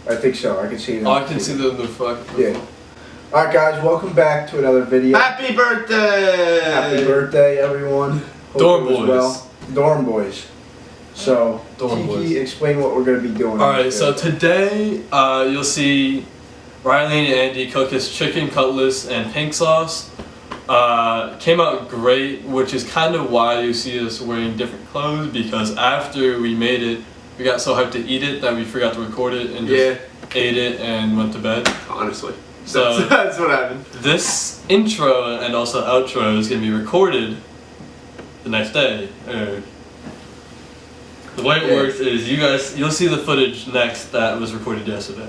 I think so. I can see it. Oh, I can see the front. Yeah. Alright guys, welcome back to another video. Happy birthday! Happy birthday everyone. Hope Dorm it was boys. Well. Dorm boys. So, Dorm Tiki, boys. explain what we're going to be doing. Alright, so today you'll see Riley and Andy cook his chicken cutlets and pink sauce. Came out great, which is kind of why you see us wearing different clothes, because after we made it, we got so hyped to eat it that we forgot to record it and just ate it and went to bed. Honestly. So that's what happened. This intro and also outro is going to be recorded the next day. The way it works is you'll see the footage next that was recorded yesterday.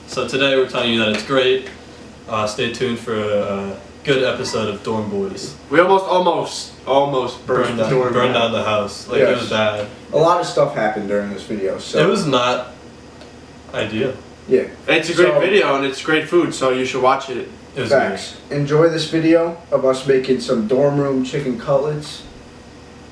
So today we're telling you that it's great. Stay tuned for a good episode of Dorm Boys. We almost burned down the house. Like it was bad. A lot of stuff happened during this video. So It was not ideal. Yeah. It's a great video and it's great food, so you should watch it. It was Facts. Enjoy this video of us making some dorm room chicken cutlets.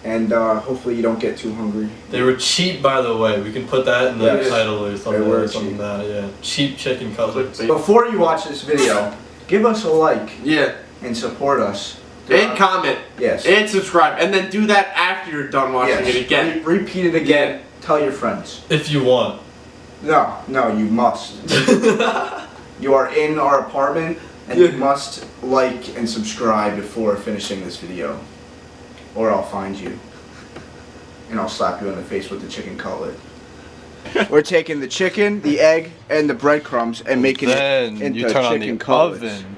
And hopefully you don't get too hungry. They were cheap, by the way. We can put that in the title or something. They were something cheap. That, yeah. Cheap chicken cutlets. Before you watch this video, give us a like. Yeah. And support us. And comment. Yes. And subscribe. And then do that after you're done watching it again. Repeat it again. Tell your friends. If you want. No, you must. You are in our apartment and you must like and subscribe before finishing this video. Or I'll find you. And I'll slap you in the face with the chicken cutlet. We're taking the chicken, the egg, and the breadcrumbs and making it into you turn chicken on the cutlets. oven.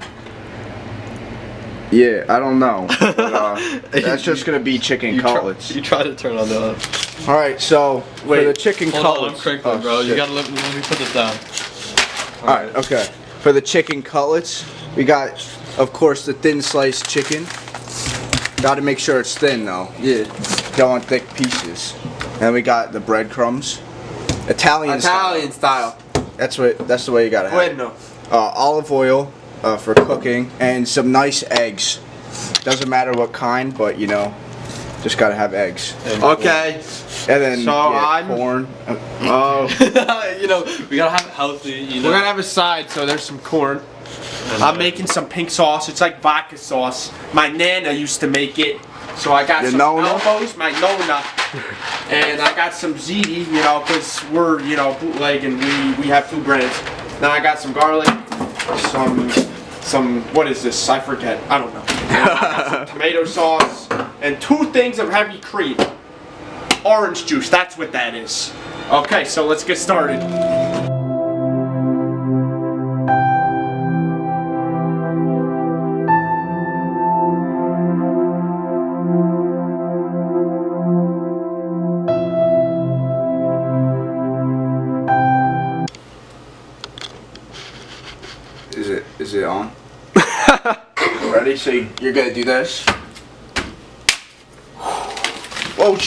Yeah, I don't know. But, that's just gonna be chicken cutlets. You try to turn on the oven. Alright, so for the chicken Hold cutlets. on, I'm crinkling, bro. You gotta let me put this down. Alright, okay. For the chicken cutlets, we got, of course, the thin sliced chicken. Gotta make sure it's thin though. Yeah. Don't want thick pieces. And we got the breadcrumbs. Italian style. That's the way you gotta have it. Bueno. Olive oil for cooking and some nice eggs. Doesn't matter what kind, but you know, just gotta have eggs. Okay. And then corn. You know, we gotta have it healthy. You know? We're gonna have a side, so there's some corn. I'm making some pink sauce. It's like vodka sauce. My nana used to make it. So I got some elbows, my nona, and I got some ziti, you know, because we're, you know, bootleg and we have 2 brands. Then I got some garlic, some what is this? I forget. I don't know. I got some tomato sauce and 2 things of heavy cream. Orange juice, that's what that is. Okay, so let's get started. Is it on? Ready? So you're gonna do this? Whoa!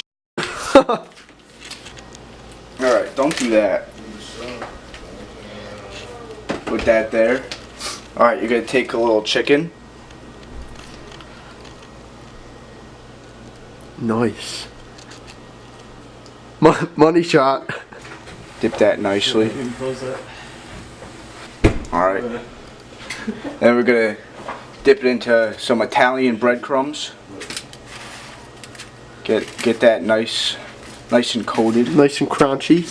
Alright, don't do that. Put that there. Alright, you're gonna take a little chicken. Nice. Money shot. Dip that nicely. Alright. Then we're gonna dip it into some Italian breadcrumbs. Get that nice and coated. Nice and crunchy.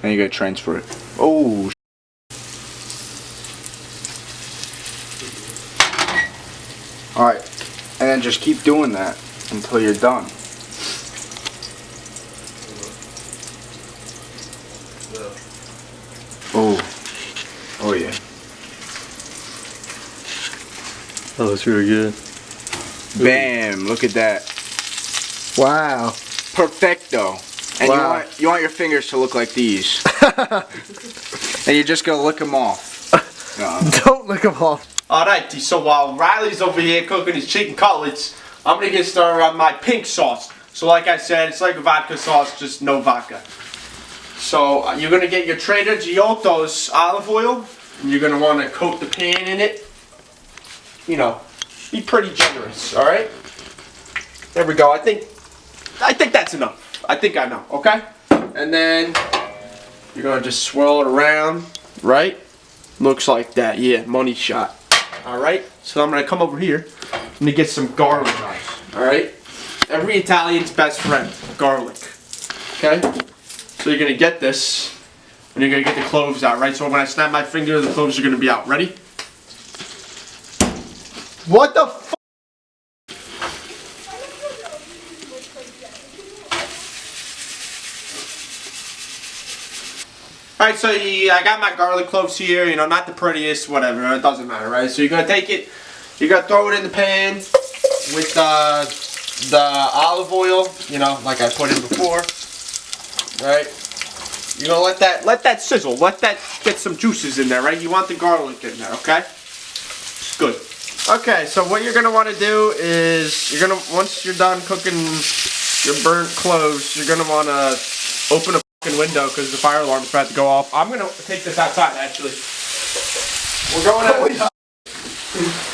And you're gonna transfer it. Oh. Alright. And then just keep doing that until you're done. Oh. Oh yeah. That looks really good. Bam! Look at that. Wow. Perfecto. And you want your fingers to look like these. And you're just gonna lick them off. Don't lick them off. Alright, so while Riley's over here cooking his chicken cutlets, I'm gonna get started on my pink sauce. So like I said, it's like a vodka sauce, just no vodka. So you're gonna get your Trader Giotto's olive oil. And you're gonna want to coat the pan in it. You know, be pretty generous. All right. There we go. I think that's enough. I think I know. Okay. And then You're gonna just swirl it around, right? Looks like that, yeah, money shot. Alright, so I'm gonna come over here. I'm gonna get some garlic knives, alright? Every Italian's best friend, garlic. Okay? So you're gonna get this, and you're gonna get the cloves out, right? So when I snap my finger, the cloves are gonna be out. Ready? What the f? Alright, so I got my garlic cloves here, you know, not the prettiest, whatever, it doesn't matter, right? So you're gonna take it, you're gonna throw it in the pan with the olive oil, you know, like I put in before, right? You're gonna let that sizzle, let that get some juices in there, right? You want the garlic in there, okay? Good. Okay, so what you're gonna want to do is, once you're done cooking your burnt cloves, you're gonna want to open a window because the fire alarm's about to go off. I'm gonna take this outside actually. We're going out.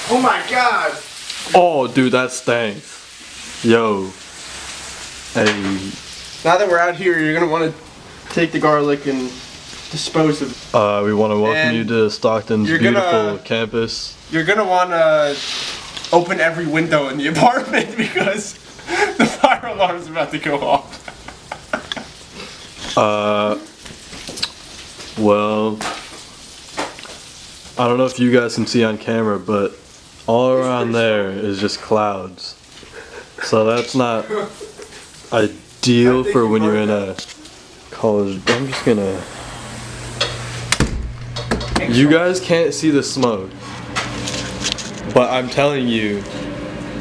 Oh my god. Oh, dude, that stinks. Yo. Hey. Now that we're out here, you're gonna want to take the garlic and dispose of it. We want to welcome you to Stockton's beautiful campus. You're gonna want to open every window in the apartment because the fire alarm's about to go off. Well, I don't know if you guys can see on camera, but all around there is just clouds. So that's not ideal for when you're in a college. I'm just gonna... You guys can't see the smoke, but I'm telling you,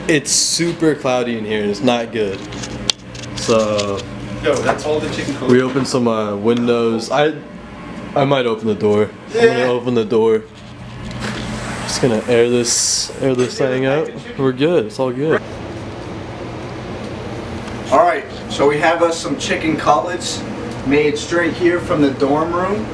it's super cloudy in here and it's not good. So... Yo, that's all the chicken cooked. We opened some windows. I might open the door. Yeah. I'm gonna open the door. Just gonna air this thing out. We're good. It's all good. All right, so we have us some chicken cutlets made straight here from the dorm room.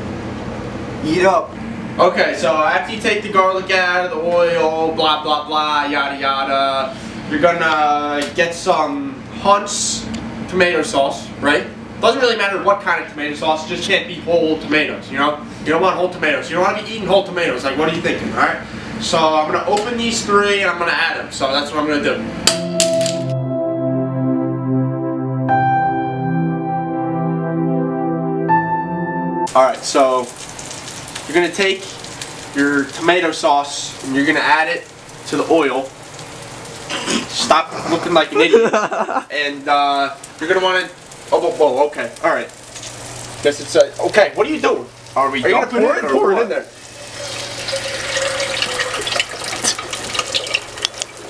Eat up. Okay, so after you take the garlic out of the oil, blah blah blah, yada yada, you're gonna get some Hunt's tomato sauce, right? Doesn't really matter what kind of tomato sauce, just can't be whole tomatoes, you know? You don't want whole tomatoes. You don't want to be eating whole tomatoes. Like, what are you thinking, alright? So I'm gonna open these three and I'm gonna add them. So that's what I'm gonna do. Alright, so you're gonna take your tomato sauce and you're gonna add it to the oil. Stop looking like an idiot. And you're gonna want to. Oh, whoa, okay, all right. Guess it's okay. What are you doing? Are you gonna put it? Pour it in there.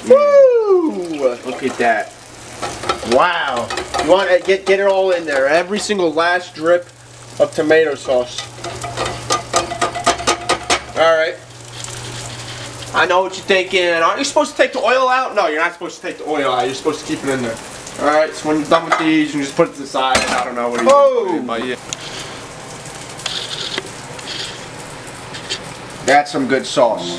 Woo! Look at that. Wow. You want to get it all in there. Every single last drip of tomato sauce. All right. I know what you're thinking. Aren't you supposed to take the oil out? No, you're not supposed to take the oil out. You're supposed to keep it in there. Alright, so when you're done with these, you just put it to the side. I don't know what you're doing. But yeah. That's some good sauce.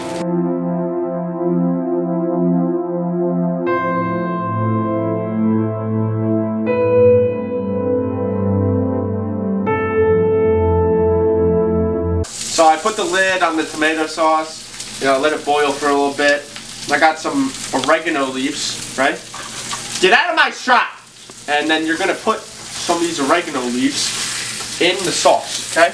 So I put the lid on the tomato sauce. You know, let it boil for a little bit. I got some oregano leaves, right? Get out of my shop! And then you're gonna put some of these oregano leaves in the sauce, okay?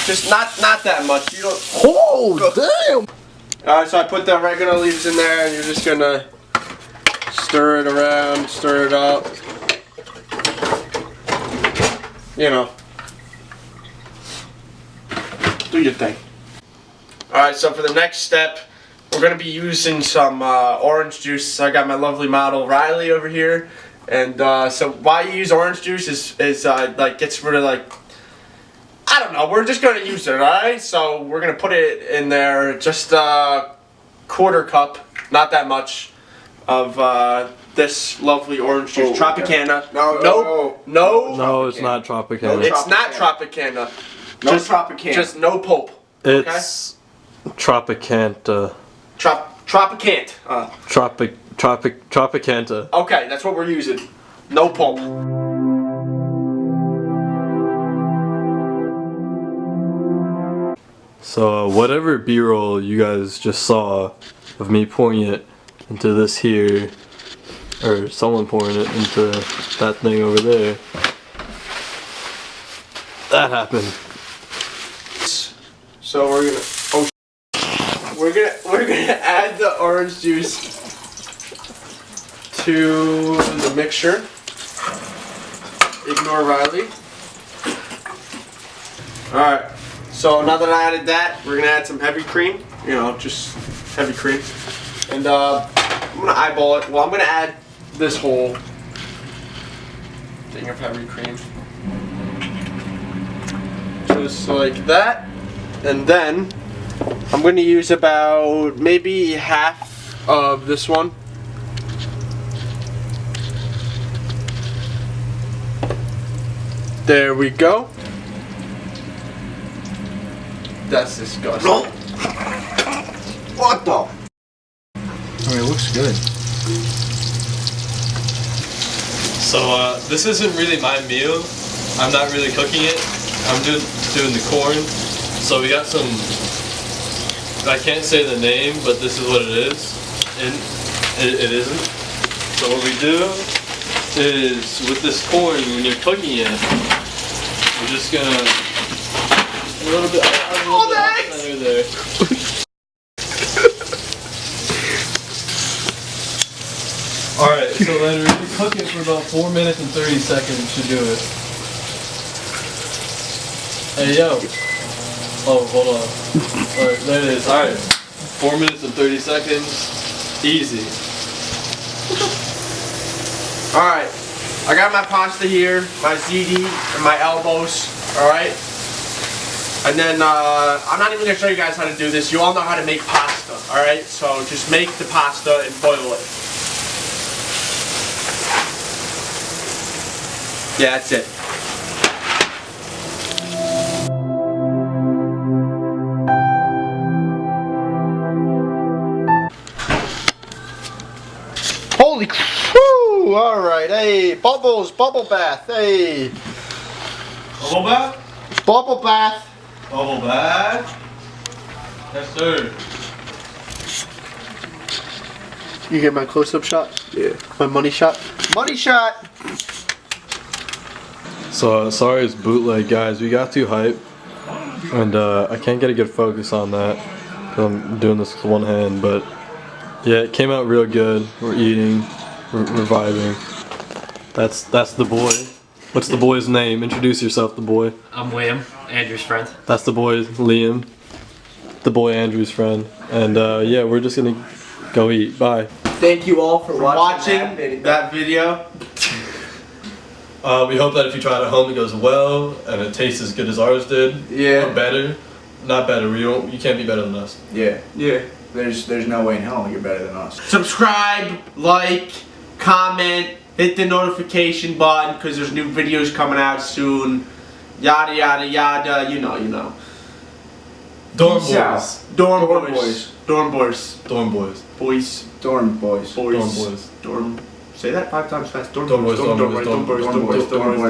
Just not that much. You don't. Oh, damn! Alright, so I put the oregano leaves in there, and you're just gonna stir it around, stir it up. You know. Do your thing. Alright, so for the next step, we're going to be using some orange juice. I got my lovely model Riley over here. And so why you use orange juice is like gets rid of like, I don't know, we're just going to use it, alright? So we're going to put it in there, just a quarter cup, not that much, of this lovely orange juice. Oh, Tropicana. No. No, it's not Tropicana. It's not Tropicana. No Tropicana. Just no pulp. It's Tropicanta. Tropicant. Tropicanta. Okay, that's what we're using. No pulp. So whatever B-roll you guys just saw of me pouring it into this here, or someone pouring it into that thing over there, that happened. So we're gonna add the orange juice to the mixture. Ignore Riley. Alright, so now that I added that, we're gonna add some heavy cream. You know, just heavy cream. And I'm gonna eyeball it. Well, I'm gonna add this whole thing of heavy cream. Just like that. And then I'm gonna use about maybe half of this one. There we go. That's disgusting. What the? I mean, it looks good. So this isn't really my meal. I'm not really cooking it. I'm doing the corn. So we got some, I can't say the name, but this is what it is. And it isn't. So what we do is, with this corn, when you're cooking it, we're just gonna, a little bit under there. Alright, so then we cook it for about 4 minutes and 30 seconds to do it. Hey yo. Oh, hold on. Alright, there it is. Alright. 4 minutes and 30 seconds. Easy. Alright, I got my pasta here, my ziti, and my elbows, alright? And then, I'm not even going to show you guys how to do this. You all know how to make pasta, alright? So just make the pasta and boil it. Yeah, that's it. Holy whew, alright, hey, bubbles, bubble bath, hey. Bubble bath? Bubble bath. Bubble bath? Yes, sir. You get my close-up shot? Yeah. My money shot? Money shot! So, sorry it's bootleg, guys. We got too hype. And I can't get a good focus on that. Because I'm doing this with one hand, but yeah, it came out real good. We're eating, we're vibing. That's the boy. What's the boy's name? Introduce yourself, the boy. I'm Liam, Andrew's friend. That's the boy, Liam. The boy, Andrew's friend. And yeah, we're just gonna go eat. Bye. Thank you all for watching that video. We hope that if you try it at home, it goes well and it tastes as good as ours did. Yeah. Or better. Not better. You can't be better than us. Yeah. Yeah. There's no way in hell you're better than us. Subscribe, like, comment, hit the notification button because there's new videos coming out soon. Yada yada yada, you know. Dorm Peace boys. out. Dorm Dorm boys. boys. Dorm boys. Dorm boys. Boys. Dorm boys. Boys. Dorm boys. Dorm. Say that 5 times fast. Dorm Dorm boys, boys. dorm boys, Dorm boys. Dorm boys. Dorm boys.